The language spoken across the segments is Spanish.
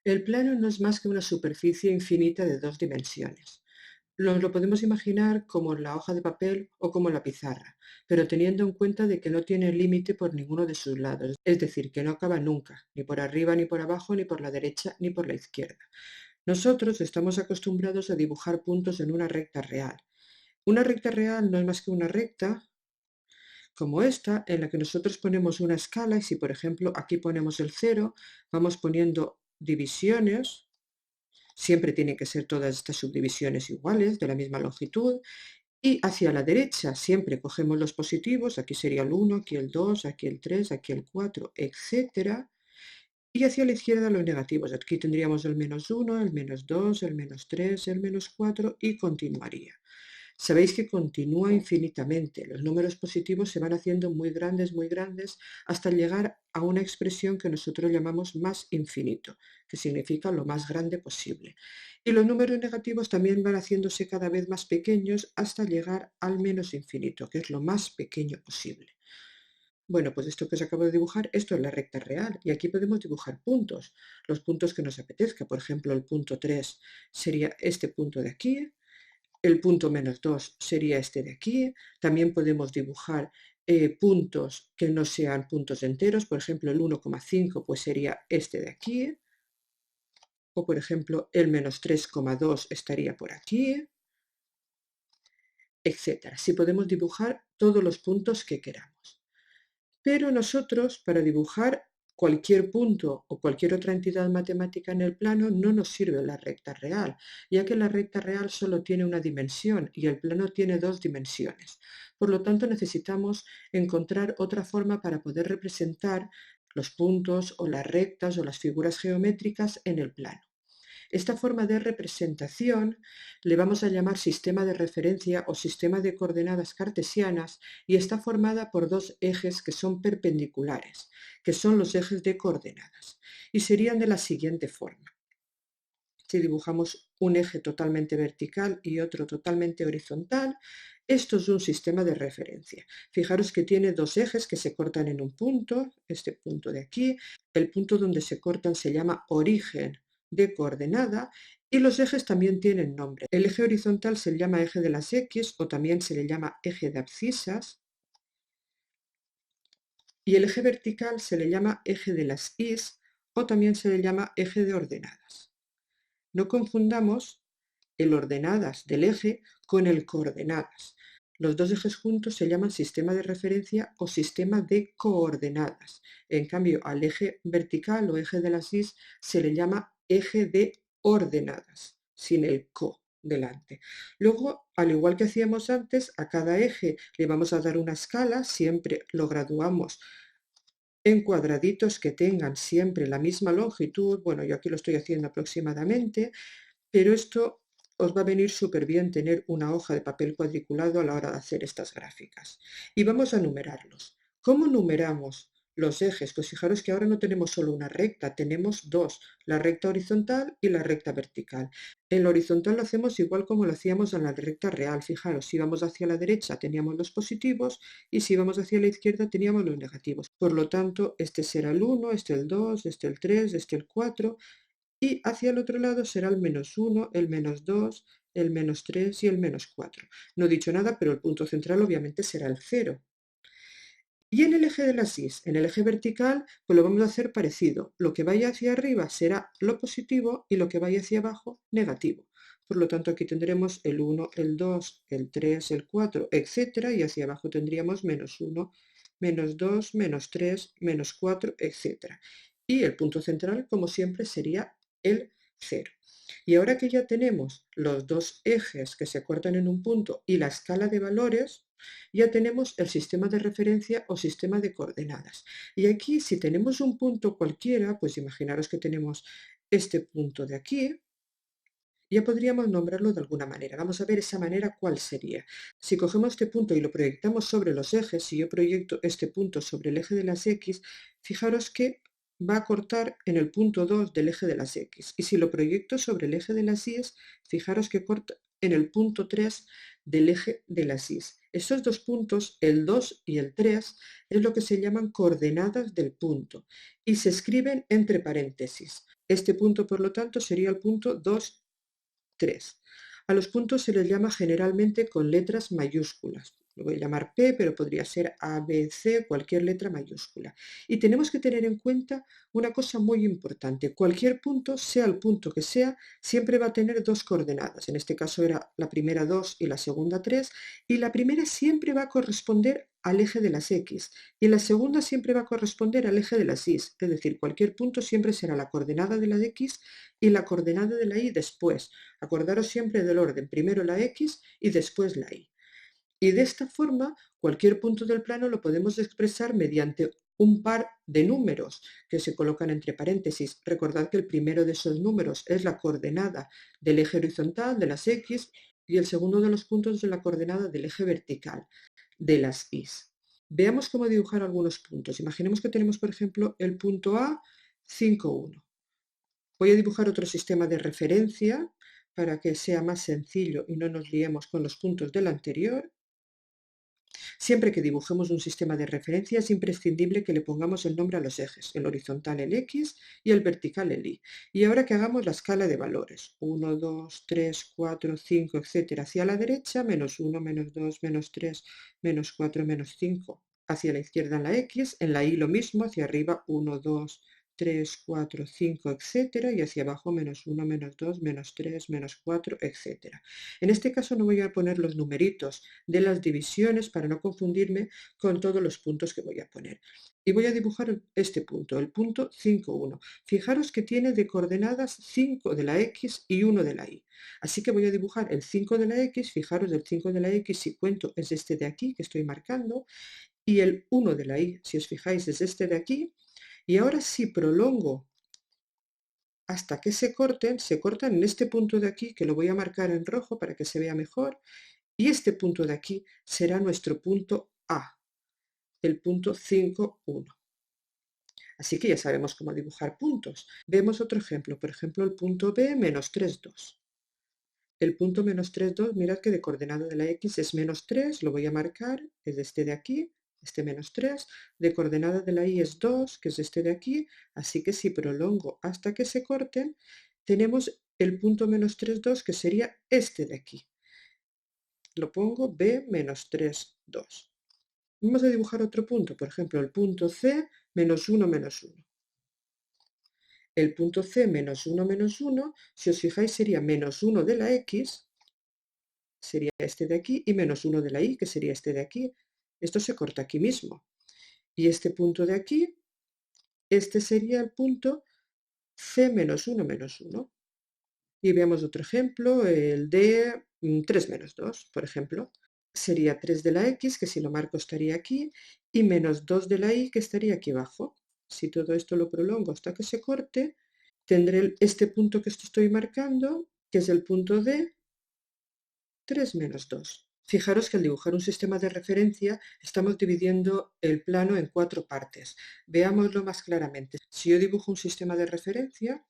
El plano no es más que una superficie infinita de dos dimensiones. Nos lo podemos imaginar como la hoja de papel o como la pizarra, pero teniendo en cuenta de que no tiene límite por ninguno de sus lados, es decir, que no acaba nunca, ni por arriba, ni por abajo, ni por la derecha, ni por la izquierda. Nosotros estamos acostumbrados a dibujar puntos en una recta real. Una recta real no es más que una recta como esta, en la que nosotros ponemos una escala y si, por ejemplo, aquí ponemos el 0, vamos poniendo divisiones. Siempre tienen que ser todas estas subdivisiones iguales, de la misma longitud. Y hacia la derecha siempre cogemos los positivos, aquí sería el 1, aquí el 2, aquí el 3, aquí el 4, etcétera. Y hacia la izquierda los negativos. Aquí tendríamos el -1, el -2, el -3, el -4 y continuaría. Sabéis que continúa infinitamente. Los números positivos se van haciendo muy grandes, hasta llegar a una expresión que nosotros llamamos más infinito, que significa lo más grande posible. Y los números negativos también van haciéndose cada vez más pequeños hasta llegar al menos infinito, que es lo más pequeño posible. Bueno, pues esto que os acabo de dibujar, esto es la recta real y aquí podemos dibujar puntos, los puntos que nos apetezca. Por ejemplo, el punto 3 sería este punto de aquí, el punto -2 sería este de aquí. También podemos dibujar puntos que no sean puntos enteros. Por ejemplo, el 1,5 pues sería este de aquí. O por ejemplo, el -3,2 estaría por aquí, etcétera. Si podemos dibujar todos los puntos que queramos. Pero nosotros, para dibujar cualquier punto o cualquier otra entidad matemática en el plano, no nos sirve la recta real, ya que la recta real solo tiene una dimensión y el plano tiene dos dimensiones. Por lo tanto, necesitamos encontrar otra forma para poder representar los puntos o las rectas o las figuras geométricas en el plano. Esta forma de representación le vamos a llamar sistema de referencia o sistema de coordenadas cartesianas y está formada por dos ejes que son perpendiculares, que son los ejes de coordenadas, y serían de la siguiente forma. Si dibujamos un eje totalmente vertical y otro totalmente horizontal, esto es un sistema de referencia. Fijaros que tiene dos ejes que se cortan en un punto, este punto de aquí. El punto donde se cortan se llama origen de coordenada y los ejes también tienen nombre. El eje horizontal se le llama eje de las X o también se le llama eje de abscisas y el eje vertical se le llama eje de las Y o también se le llama eje de ordenadas. No confundamos el ordenadas del eje con el coordenadas. Los dos ejes juntos se llaman sistema de referencia o sistema de coordenadas. En cambio, al eje vertical o eje de las Y se le llama eje de ordenadas, sin el co delante. Luego, al igual que hacíamos antes, a cada eje le vamos a dar una escala, siempre lo graduamos en cuadraditos que tengan siempre la misma longitud. Bueno, yo aquí lo estoy haciendo aproximadamente, pero esto os va a venir súper bien tener una hoja de papel cuadriculado a la hora de hacer estas gráficas. Y vamos a numerarlos. ¿Cómo numeramos los ejes? Pues fijaros que ahora no tenemos solo una recta, tenemos dos, la recta horizontal y la recta vertical. En la horizontal lo hacemos igual como lo hacíamos en la recta real. Fijaros, si íbamos hacia la derecha teníamos los positivos y si íbamos hacia la izquierda teníamos los negativos. Por lo tanto, este será el 1, este el 2, este el 3, este el 4 y hacia el otro lado será el -1, el -2, el -3 y el -4. No he dicho nada, pero el punto central obviamente será el 0. Y en el eje de las Y, en el eje vertical, pues lo vamos a hacer parecido. Lo que vaya hacia arriba será lo positivo y lo que vaya hacia abajo, negativo. Por lo tanto, aquí tendremos el 1, el 2, el 3, el 4, etcétera, y hacia abajo tendríamos -1, -2, -3, -4, etcétera. Y el punto central, como siempre, sería el 0. Y ahora que ya tenemos los dos ejes que se cortan en un punto y la escala de valores, ya tenemos el sistema de referencia o sistema de coordenadas. Y aquí, si tenemos un punto cualquiera, pues imaginaros que tenemos este punto de aquí, ya podríamos nombrarlo de alguna manera. Vamos a ver esa manera cuál sería. Si cogemos este punto y lo proyectamos sobre los ejes, si yo proyecto este punto sobre el eje de las X, fijaros que va a cortar en el punto 2 del eje de las X. Y si lo proyecto sobre el eje de las Y, fijaros que corta en el punto 3 del eje de las Is. Estos dos puntos, el 2 y el 3, es lo que se llaman coordenadas del punto y se escriben entre paréntesis. Este punto, por lo tanto, sería el punto 2, 3. A los puntos se les llama generalmente con letras mayúsculas. Lo voy a llamar P, pero podría ser A, B, C, cualquier letra mayúscula. Y tenemos que tener en cuenta una cosa muy importante. Cualquier punto, sea el punto que sea, siempre va a tener dos coordenadas. En este caso era la primera 2 y la segunda 3. Y la primera siempre va a corresponder al eje de las X. Y la segunda siempre va a corresponder al eje de las Y. Es decir, cualquier punto siempre será la coordenada de la X y la coordenada de la Y después. Acordaros siempre del orden, primero la X y después la Y. Y de esta forma, cualquier punto del plano lo podemos expresar mediante un par de números que se colocan entre paréntesis. Recordad que el primero de esos números es la coordenada del eje horizontal de las X y el segundo de los puntos es la coordenada del eje vertical de las Y. Veamos cómo dibujar algunos puntos. Imaginemos que tenemos, por ejemplo, el punto A, 5, 1. Voy a dibujar otro sistema de referencia para que sea más sencillo y no nos liemos con los puntos del anterior. Siempre que dibujemos un sistema de referencia es imprescindible que le pongamos el nombre a los ejes, el horizontal el X y el vertical el Y. Y ahora que hagamos la escala de valores, 1, 2, 3, 4, 5, etc. hacia la derecha, menos 1, menos 2, menos 3, menos 4, menos 5. Hacia la izquierda en la X, en la Y lo mismo, hacia arriba 1, 2, 3, 4, 5, etc. y hacia abajo menos 1, menos 2, menos 3, menos 4, etc. En este caso no voy a poner los numeritos de las divisiones para no confundirme con todos los puntos que voy a poner. Y voy a dibujar este punto, el punto 5, 1. Fijaros que tiene de coordenadas 5 de la X y 1 de la Y. Así que voy a dibujar el 5 de la X, fijaros el 5 de la X si cuento es este de aquí que estoy marcando, y el 1 de la Y, si os fijáis, es este de aquí. Y ahora si prolongo hasta que se cortan en este punto de aquí, que lo voy a marcar en rojo para que se vea mejor, y este punto de aquí será nuestro punto A, el punto 5, 1. Así que ya sabemos cómo dibujar puntos. Vemos otro ejemplo, por ejemplo el punto B, menos 3, 2. El punto menos 3, 2, mirad que de coordenada de la X es menos 3, lo voy a marcar, es este de aquí, este menos 3, de coordenada de la Y es 2, que es este de aquí, así que si prolongo hasta que se corten, tenemos el punto menos 3, 2, que sería este de aquí. Lo pongo B menos 3, 2. Vamos a dibujar otro punto, por ejemplo, el punto C, menos 1, menos 1. El punto C, menos 1, menos 1, si os fijáis, sería menos 1 de la X, sería este de aquí, y menos 1 de la Y, que sería este de aquí. Esto se corta aquí mismo. Y este punto de aquí, este sería el punto C menos 1, menos 1. Y veamos otro ejemplo, el de 3 menos 2, por ejemplo. Sería 3 de la X, que si lo marco estaría aquí, y menos 2 de la Y, que estaría aquí abajo. Si todo esto lo prolongo hasta que se corte, tendré este punto que estoy marcando, que es el punto D, 3 menos 2. Fijaros que al dibujar un sistema de referencia estamos dividiendo el plano en 4 partes. Veámoslo más claramente. Si yo dibujo un sistema de referencia,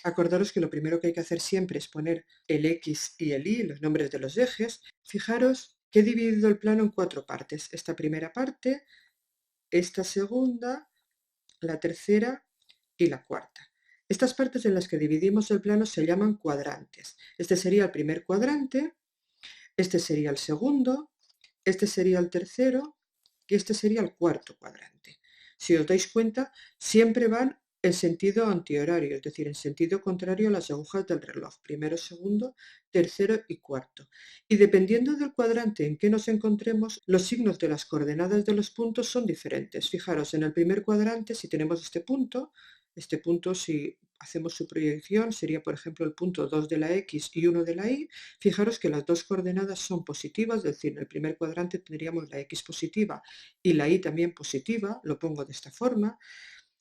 acordaros que lo primero que hay que hacer siempre es poner el X y el Y, los nombres de los ejes. Fijaros que he dividido el plano en 4 partes. Esta primera parte, esta segunda, la tercera y la cuarta. Estas partes en las que dividimos el plano se llaman cuadrantes. Este sería el primer cuadrante, este sería el segundo, este sería el tercero y este sería el cuarto cuadrante. Si os dais cuenta, siempre van en sentido antihorario, es decir, en sentido contrario a las agujas del reloj, primero, segundo, tercero y cuarto. Y dependiendo del cuadrante en que nos encontremos, los signos de las coordenadas de los puntos son diferentes. Fijaros, en el primer cuadrante, si tenemos este punto si hacemos su proyección sería, por ejemplo, el punto 2 de la X y 1 de la Y. Fijaros que las dos coordenadas son positivas, es decir, en el primer cuadrante tendríamos la X positiva y la Y también positiva, lo pongo de esta forma.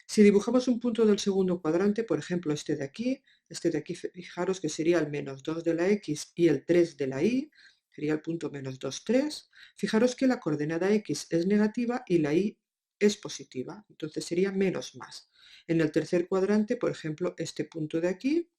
Si dibujamos un punto del segundo cuadrante, por ejemplo este de aquí, fijaros que sería el menos 2 de la X y el 3 de la Y, sería el punto menos 2, 3. Fijaros que la coordenada X es negativa y la Y es positiva, entonces sería menos más. En el tercer cuadrante, por ejemplo, este punto de aquí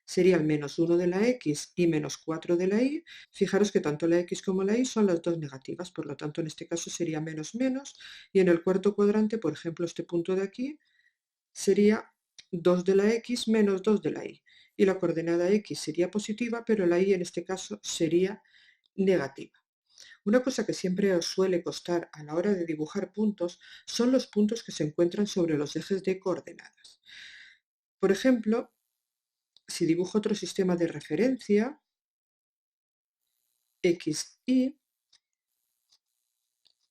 sería el menos 1 de la x y menos 4 de la y. Fijaros que tanto la x como la y son las dos negativas, por lo tanto en este caso sería menos menos, y en el cuarto cuadrante, por ejemplo, este punto de aquí sería 2 de la x menos 2 de la y. Y la coordenada x sería positiva, pero la y en este caso sería negativa. Una cosa que siempre os suele costar a la hora de dibujar puntos son los puntos que se encuentran sobre los ejes de coordenadas. Por ejemplo, si dibujo otro sistema de referencia, x,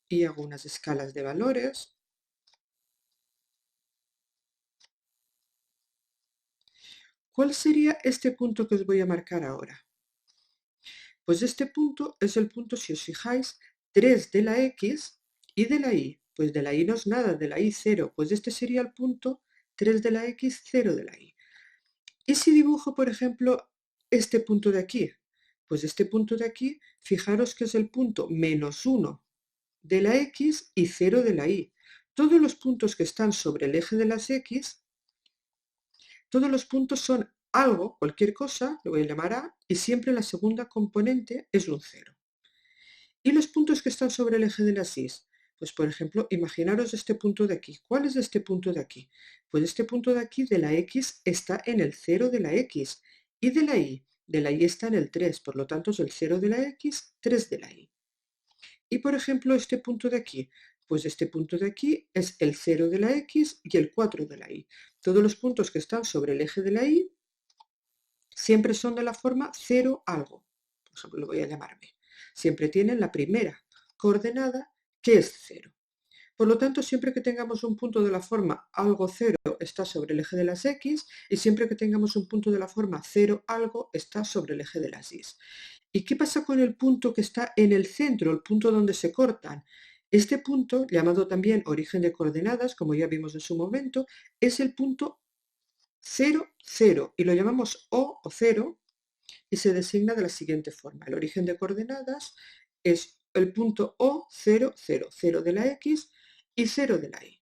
y hago unas escalas de valores, ¿cuál sería este punto que os voy a marcar ahora? Pues este punto es el punto, si os fijáis, 3 de la x y de la y. Pues de la y no es nada, de la y 0. Pues este sería el punto 3 de la x, 0 de la y. Y si dibujo, por ejemplo, este punto de aquí, pues este punto de aquí, fijaros que es el punto menos 1 de la x y 0 de la y. Todos los puntos que están sobre el eje de las x, todos los puntos son algo, cualquier cosa, lo voy a llamar a, y siempre la segunda componente es un 0. ¿Y los puntos que están sobre el eje de las y? Pues por ejemplo, imaginaros este punto de aquí. ¿Cuál es este punto de aquí? Pues este punto de aquí de la x está en el 0 de la x y de la y está en el 3, por lo tanto es el 0 de la x, 3 de la y. Y por ejemplo, este punto de aquí, pues este punto de aquí es el 0 de la x y el 4 de la y. Todos los puntos que están sobre el eje de la y siempre son de la forma 0 algo. Por ejemplo, lo voy a llamar b. Siempre tienen la primera coordenada que es 0. Por lo tanto, siempre que tengamos un punto de la forma algo 0 está sobre el eje de las x y siempre que tengamos un punto de la forma 0 algo está sobre el eje de las y. ¿Y qué pasa con el punto que está en el centro, el punto donde se cortan? Este punto, llamado también origen de coordenadas, como ya vimos en su momento, es el punto 0, 0 y lo llamamos o 0 y se designa de la siguiente forma. El origen de coordenadas es el punto O, 0, 0, 0 de la x y 0 de la y.